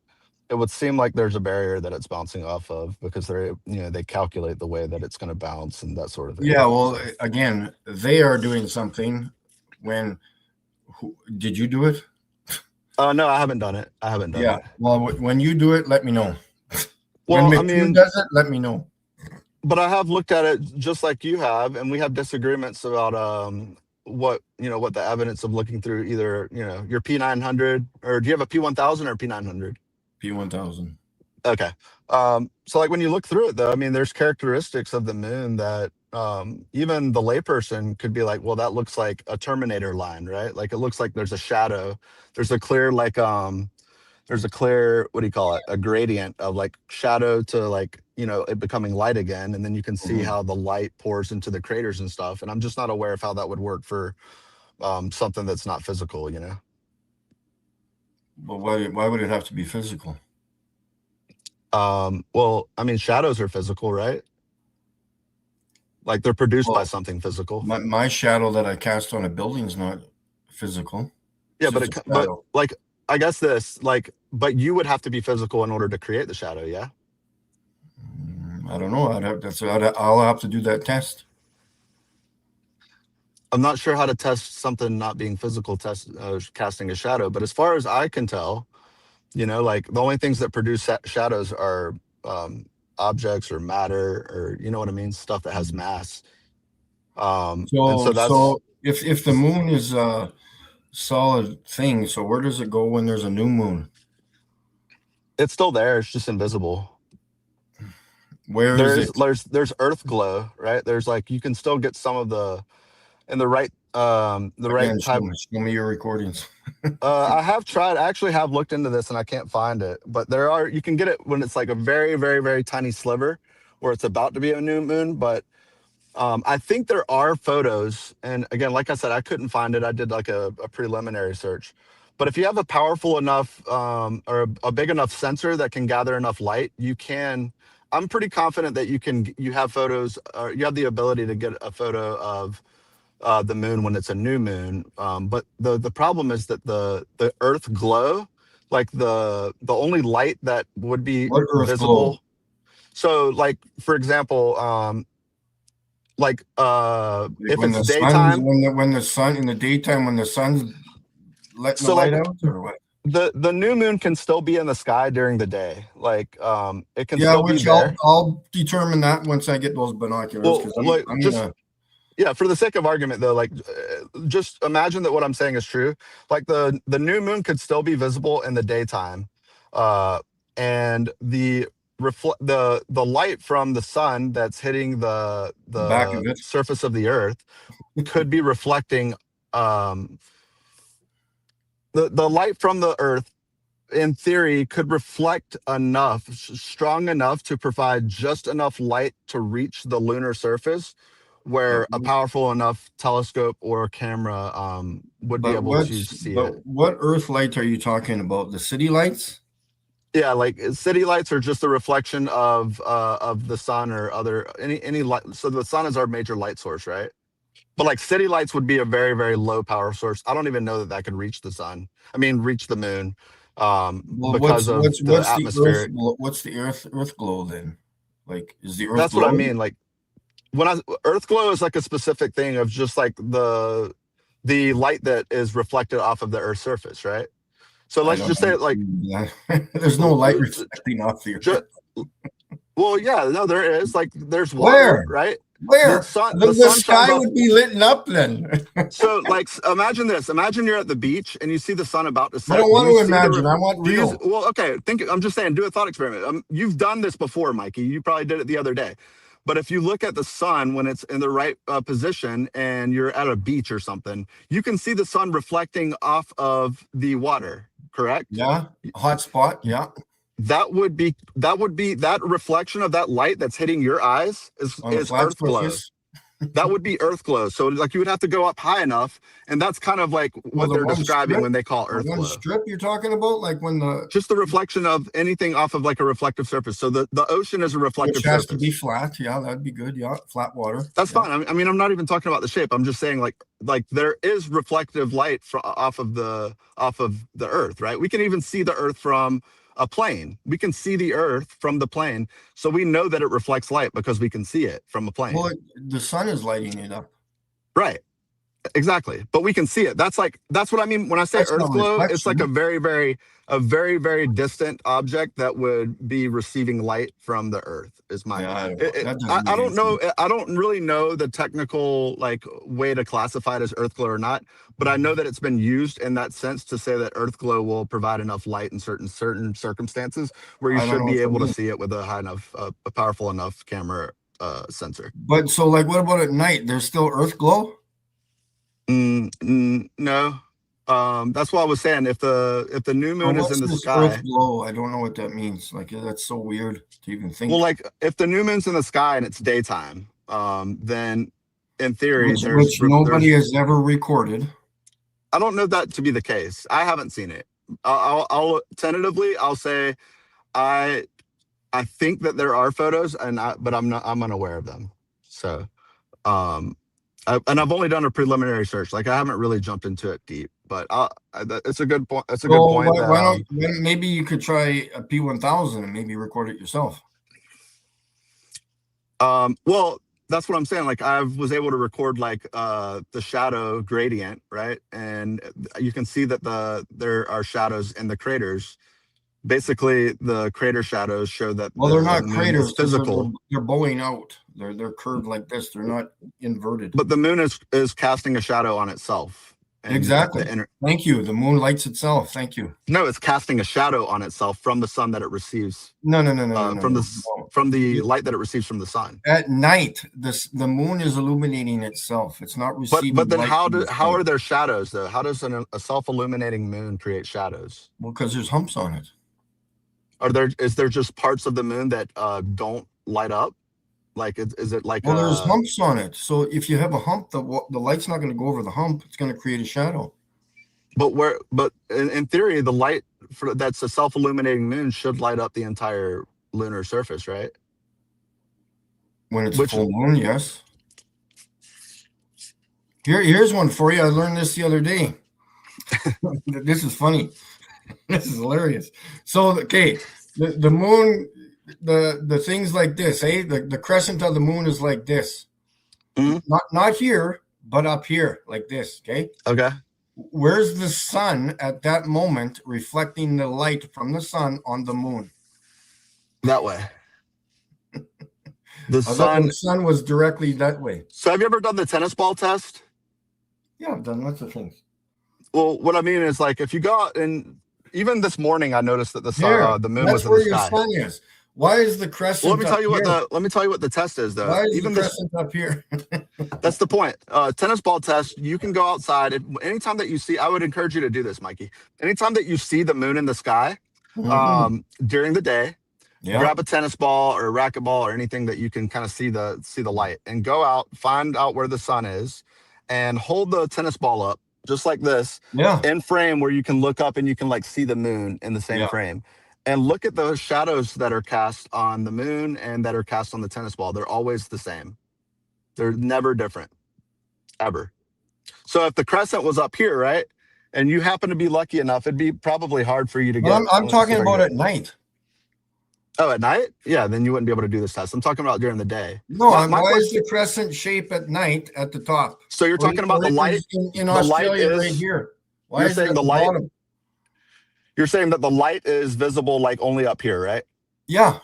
it would seem like there's a barrier that it's bouncing off of, because they calculate the way that it's going to bounce and that sort of thing.
yeah. Well, again, they are doing something. Did you do it?
No, I haven't done it.
Yeah. Well, when you do it, let me know.
Well,
when
I
Matthew
mean,
does it, let me know.
but I have looked at it just like you have, and we have disagreements about what the evidence of looking through either your P900, or do you have a P1000 or P900?
P1000.
Okay. So like, when you look through it though, I mean, there's characteristics of the moon that even the layperson could be like, well, that looks like a Terminator line, right? Like, it looks like there's a shadow. There's a clear, like, what do you call it? A gradient of like shadow to like, it becoming light again. And then you can see how the light pours into the craters and stuff. And I'm just not aware of how that would work for something that's not physical,
But why would it have to be physical?
Well, I mean, shadows are physical, right? Like, they're produced by
Well,
something physical.
my shadow that I cast on a building is not physical.
Yeah,
It's
but
just a shadow.
like, I guess but you would have to be physical in order to create the shadow, yeah?
I don't know. I'll have to do that test.
I'm not sure how to test something not being physical, casting a shadow, but as far as I can tell, like, the only things that produce shadows are objects or matter, or what I mean, stuff that has mass. And so that's
So if the moon is a solid thing, so where does it go when there's a new moon?
it's still there. It's just invisible.
Where is it?
There's earth glow, right? There's like, you can still get some of the in the right
Again,
type.
show me your recordings.
I actually have looked into this, and I can't find it, but you can get it when it's like a very, very, very tiny sliver where it's about to be a new moon. But I think there are photos, and again, like I said, I couldn't find it. I did like a preliminary search, but if you have a powerful enough or a big enough sensor that can gather enough light, I'm pretty confident that you have photos, or you have the ability to get a photo of the moon when it's a new moon. But the problem is that the earth glow, like the only light that would be
What earth
visible.
glow?
So like, for example, if
When
it's
the
daytime.
when the sun in the daytime, when the sun's letting
So
the light
like,
out, or what?
the new moon can still be in the sky during the day. Like it can
Yeah,
still be
which
there.
I'll determine that once I get those binoculars,
Well,
because
like
I'm
just
gonna.
yeah, for the sake of argument though, like just imagine that what I'm saying is true. Like the new moon could still be visible in the daytime, and the light from the sun that's hitting
The back of
the
it.
surface of the earth could be reflecting um the light from the earth in theory could reflect enough strong enough to provide just enough light to reach the lunar surface
But
where a powerful enough telescope or camera would be able to see it.
what Earth lights are you talking about? The city lights?
Yeah, like city lights are just a reflection of the sun or other any light. So the sun is our major light source, right? But like city lights would be a very, very low power source. I don't even know that that could reach the sun. I mean, reach the moon,
Well,
because of the atmospheric.
what's the Earth glow then? Like, is the Earth
That's what I
glowing?
mean. Like when Earth glow is like a specific thing of just like the light that is reflected off of the Earth's surface, right? So
I
let's
don't
just say like
know. There's no light reflecting off the
ju-
Earth.
well, yeah, no, there is like there's
Where?
water, right?
Where?
The sun,
The
the sun shines
sky
off.
would be lit up then.
So like imagine this. Imagine you're at the beach and you see the sun about to
I
set.
don't
Do
want
you
to
see the
imagine. I want
do you,
real.
well, okay. I'm just saying, do a thought experiment. You've done this before, Mikey. You probably did it the other day. But if you look at the sun when it's in the right position and you're at a beach or something, you can see the sun reflecting off of the water, correct?
Yeah, hot spot. Yeah,
That would be that reflection of that light that's hitting your eyes
on a
is
flat
earth glow.
surface.
That would be earth glow. So like you would have to go up high enough, and that's kind of like
Well,
what they're describing when they call
the
earth
one
glow.
strip you're talking about, like when
Just the reflection of anything off of like a reflective surface. So the ocean is a reflective
which has
surface.
to be flat. Yeah, that'd be good. Yeah, flat water.
That's
Yeah.
fine. I mean, I'm not even talking about the shape. I'm just saying like there is reflective light off of the earth, right? We can even see the earth from a plane. We can see the earth from the plane, so we know that it reflects light because we can see it from a plane.
Well, the sun is lighting it up.
Right. Exactly. But we can see it. That's what I mean when I say
That's
earth
not
glow. It's like
reflection.
a very, very distant object that would be receiving light from the earth is my
Yeah, I
I
don't
don't know. I don't really know the technical like way to classify it as earth glow or not, but I know that it's been used in that sense to say that earth glow will provide enough light in certain circumstances where you
I don't
should
know
be
what that
able to
means.
see it with a high enough a powerful enough camera sensor.
But so, like, what about at night? There's still Earth glow.
No. That's what I was saying. If the new moon is in the
This
sky,
Earth glow? I don't know what that means. Like, that's so weird to even think.
well, like if the new moon's in the sky and it's daytime, then in theory,
Which nobody has ever recorded.
I don't know that to be the case. I haven't seen it. I'll tentatively, I'll say, I think that there are photos, but I'm unaware of them. So, and I've only done a preliminary search. Like I haven't really jumped into it deep, but it's a good point. It's a good point.
Why don't maybe you could try a P1000 and maybe record it yourself?
Well, that's what I'm saying. Like I was able to record like the shadow gradient, right? And you can see that there are shadows in the craters. Basically, the crater shadows show that
they're not craters.
Physical.
They're bowing out. They're curved like this. They're not inverted.
But the moon is casting a shadow on itself.
Exactly. Thank you. The moon lights itself. Thank you.
No, it's casting a shadow on itself from the sun that it receives.
No.
From the light that it receives from the sun.
At night, the moon is illuminating itself. It's not receiving.
But then how are there shadows though? How does a self-illuminating moon create shadows?
Well, because there's humps on it.
Is there just parts of the moon that don't light up? Like is it like?
Well, there's humps on it. So if you have a hump, the light's not going to go over the hump. It's going to create a shadow.
But in theory, the light that's a self-illuminating moon should light up the entire lunar surface, right?
When it's a full moon, yes. Here's one for you. I learned this the other day. This is funny. This is hilarious. So, okay, the moon, the things like this, eh? The crescent of the moon is like this.
Mm-hmm.
Not here, but up here, like this, okay?
Okay.
Where's the sun at that moment reflecting the light from the sun on the moon?
That way. The
I thought
sun.
the sun was directly that way.
So have you ever done the tennis ball test?
Yeah, I've done lots of things.
Well, what I mean is, like, if you go out and even this morning, I noticed that the
Here,
sun, the moon
that's
was in
where
the
your
sky.
sun is. Why is the crescent?
Well, let me tell you
here?
what the test is, though.
Why is
Even
the
this,
crescent up here?
that's the point. Tennis ball test. You can go outside. Anytime that you see, I would encourage you to do this, Mikey. Anytime that you see the moon in the sky during the day, grab a tennis ball or a racquetball or anything that you can kind of see the light, and go out, find out where the sun is, and hold the tennis ball up just like this, in frame where you can look up and you can like see the moon in the same frame. And look at those shadows that are cast on the moon and that are cast on the tennis ball. They're always the same. They're never different, ever. So if the crescent was up here, right, and you happen to be lucky enough, it'd be probably hard for you to get.
I'm talking about at night.
Oh, at night? Yeah, then you wouldn't be able to do this test. I'm talking about during the day.
No, why is the crescent shape at night at the top?
So you're talking about the light
in Australia right here. Why is it at the bottom?
You're saying that the light is visible like only up here, right?
Yeah.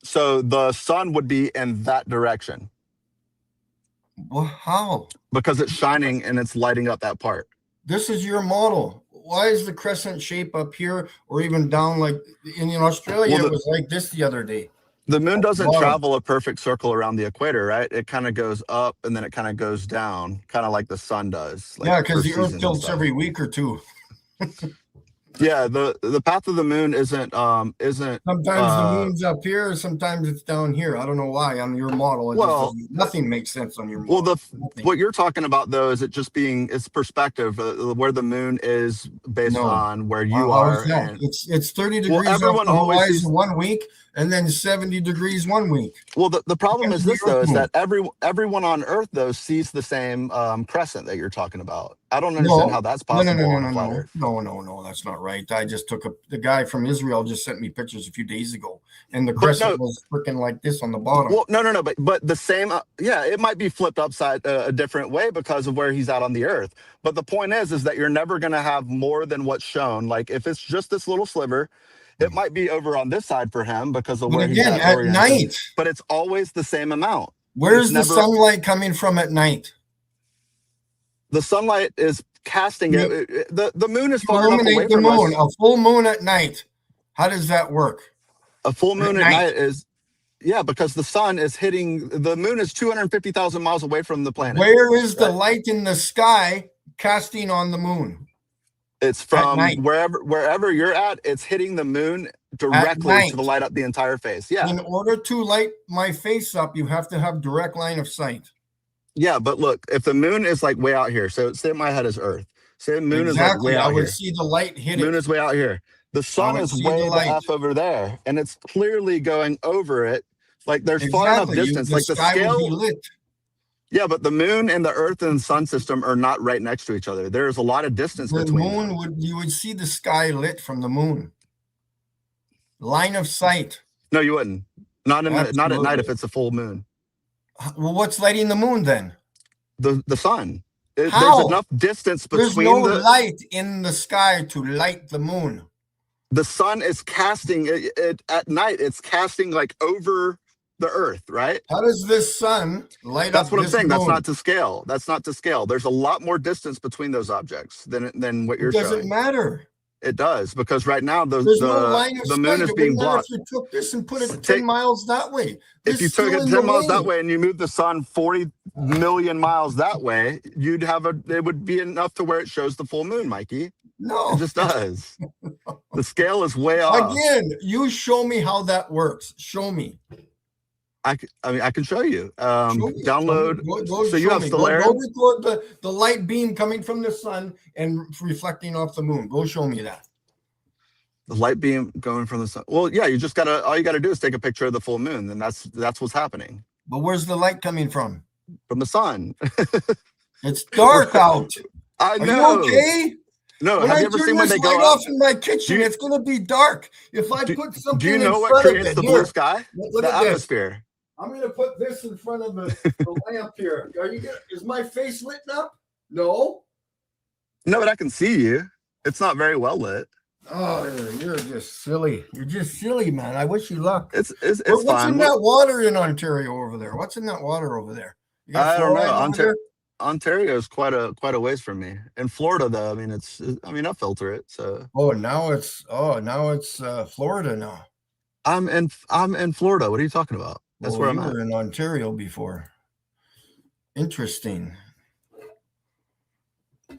So the sun would be in that direction.
Well, how?
Because it's shining and it's lighting up that part.
This is your model. Why is the crescent shape up here or even down like in Australia? It was like this the other day.
The moon doesn't travel a perfect circle around the equator, right? It kind of goes up and then it kind of goes down, kind of like the sun does. Like
yeah, because the Earth tilts every week or two.
Yeah, the path of the moon isn't
sometimes the moon's up here, sometimes it's down here. I don't know why on your model. Nothing makes sense on your model.
Well, what you're talking about though is it just being it's perspective where the moon is based on where you are.
It's 30 degrees everyone off the horizon 1 week and then 70 degrees 1 week.
Well, the problem is this though, is that everyone on Earth though sees the same crescent that you're talking about. I don't understand how that's possible.
No, that's not right. I just took the guy from Israel just sent me pictures a few days ago, and the crescent was freaking like this on the bottom.
Well, no, but the same. It might be flipped upside a different way because of where he's at on the Earth. But the point is that you're never going to have more than what's shown. Like if it's just this little sliver, it might be over on this side for him because of where he's at
night.
But it's always the same amount.
Where's the sunlight coming from at night?
The sunlight is casting it. The moon is far enough away from us.
A full moon at night. How does that work?
A full moon at night is, because the sun is hitting, the moon is 250,000 miles away from the planet.
Where is the light in the sky casting on the moon?
It's from wherever you're at, it's hitting the moon directly to the light up the entire face. Yeah.
In order to light my face up, you have to have direct line of sight.
Yeah, but look, if the moon is like way out here, so say my head is Earth. Say the moon is like way out here. I would
see the light hit it.
Moon is way out here. The sun is way the F over there, and it's clearly going over it. Like there's far enough distance. Like the scale.
Would be lit.
Yeah, but the moon and the Earth and sun system are not right next to each other. There's a lot of distance between them.
You would see the sky lit from the moon. Line of sight.
No, you wouldn't. Not at night if it's a full moon.
Well, what's lighting the moon then?
The sun. There's enough distance between.
There's no light in the sky to light the moon.
The sun is casting it at night. It's casting like over the Earth, right?
How does this sun light up?
That's what I'm saying. That's not to scale. That's not to scale. There's a lot more distance between those objects than what you're showing.
It doesn't matter.
It does, because right now the
moon
is being blocked.
If you took this and put it 10 miles that way.
If you took it 10 miles that way and you moved the sun 40 million miles that way, it would be enough to where it shows the full moon, Mikey.
No.
It just does. The scale is way off.
Again, you show me how that works. Show me.
I can show you. Download.
So you have Stellarium. Go record the light beam coming from the sun and reflecting off the moon. Go show me that.
The light beam going from the sun. Well, yeah, all you gotta do is take a picture of the full moon, and that's what's happening.
But where's the light coming from?
From the sun.
It's dark out.
I know.
Are you okay?
No,
when
have you ever seen when they go
off in my kitchen? It's going to be dark. If I put something,
do you know what creates the blue sky?
Look
the
at
atmosphere.
This. I'm going to put this in front of the lamp here. Is my face lit up? No.
No, but I can see you. It's not very well lit.
Oh, you're just silly. You're just silly, man. I wish you luck.
It's
What's in
fine.
that water in Ontario over there? What's in that water over there? You got
I don't know.
fluoride over there?
Ontario is quite a ways from me. In Florida, though, I mean, I mean, I filter it. So
Now it's Florida now.
I'm in Florida. What are you talking about? That's
Well,
where
you
I'm at.
were in Ontario before. Interesting.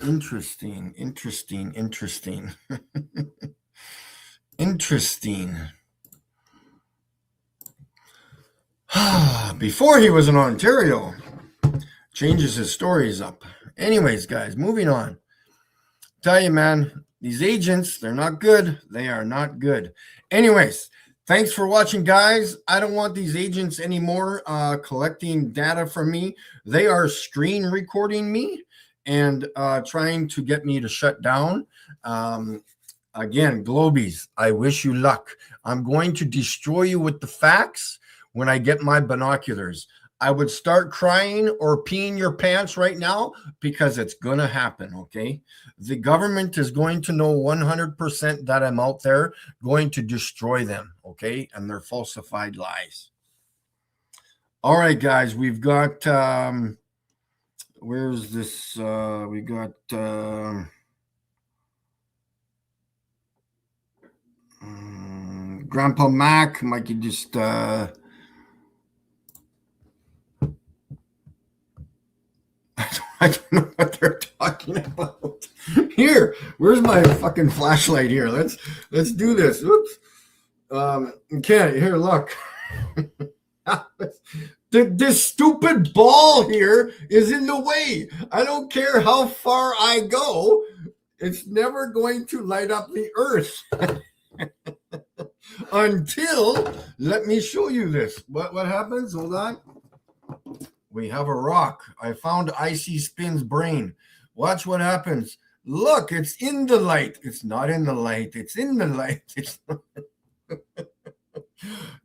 Interesting. Before he was in Ontario, changes his stories up. Anyways, guys, moving on. Tell you, man, these agents, they're not good. They are not good. Anyways, thanks for watching, guys. I don't want these agents anymore collecting data from me. They are screen recording me and trying to get me to shut down. Again, Globies, I wish you luck. I'm going to destroy you with the facts when I get my binoculars. I would start crying or peeing your pants right now because it's going to happen, okay? The government is going to know 100% that I'm out there going to destroy them, okay? And their falsified lies. All right, guys, we've got, where's this? We got, Grandpa Mac, Mikey just, I don't know what they're talking about. Here, where's my fucking flashlight here? Let's do this. Oops. Okay, here, look. This stupid ball here is in the way. I don't care how far I go. It's never going to light up the earth. Until, let me show you this. What happens? Hold on. We have a rock. I found Icy Spin's brain. Watch what happens. Look, it's in the light. It's not in the light. It's in the light.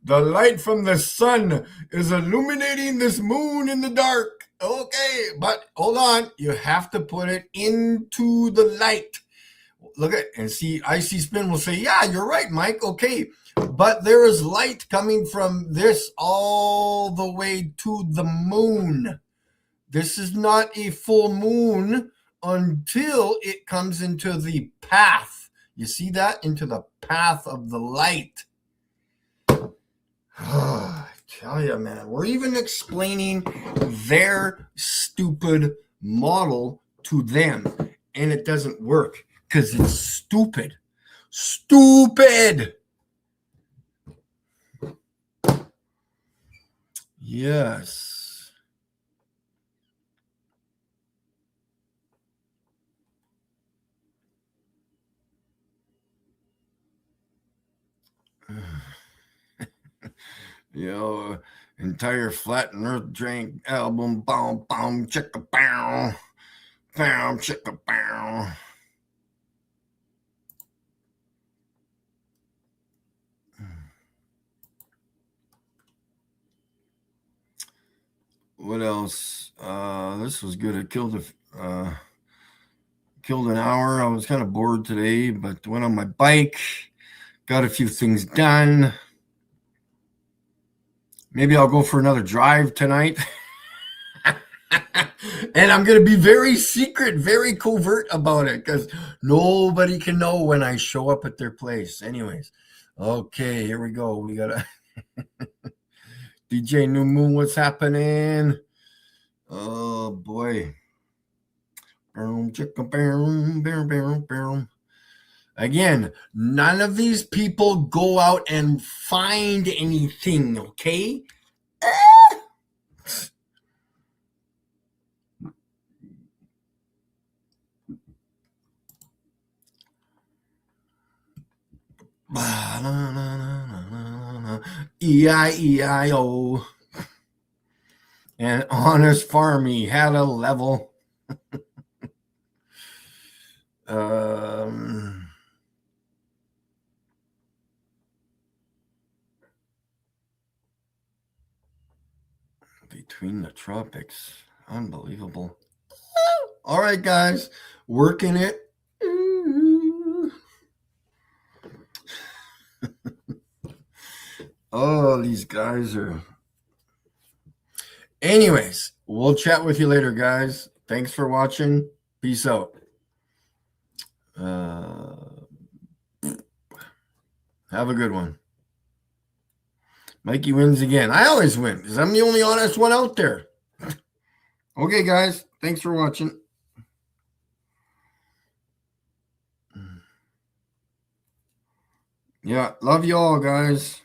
The light from the sun is illuminating this moon in the dark. Okay, but hold on. You have to put it into the light. Look at and see. Icy Spin will say, "Yeah, you're right, Mike. Okay, but there is light coming from this all the way to the moon. This is not a full moon until it comes into the path. You see that? Into the path of the light." I tell you, man, we're even explaining their stupid model to them, and it doesn't work because it's stupid. Stupid. Yes. Entire Flat and Earth Drink album, boom, boom, chicka, bow, bow, chicka, bow. What else? This was good. It killed an hour. I was kind of bored today, but went on my bike, got a few things done. Maybe I'll go for another drive tonight. And I'm going to be very secret, very covert about it because nobody can know when I show up at their place. Anyways, okay, here we go. We got a DJ New Moon. What's happening? Oh, boy. Boom, chicka, boom, boom, boom, boom. Again, none of these people go out and find anything, okay? E-I-E-I-O. And Honest Farmy had a level. Between the tropics. Unbelievable. All right, guys. Working it. Oh, these guys are. Anyways, we'll chat with you later, guys. Thanks for watching. Peace out. Have a good one. Mikey wins again. I always win because I'm the only honest one out there. Okay, guys. Thanks for watching. Yeah, love you all, guys.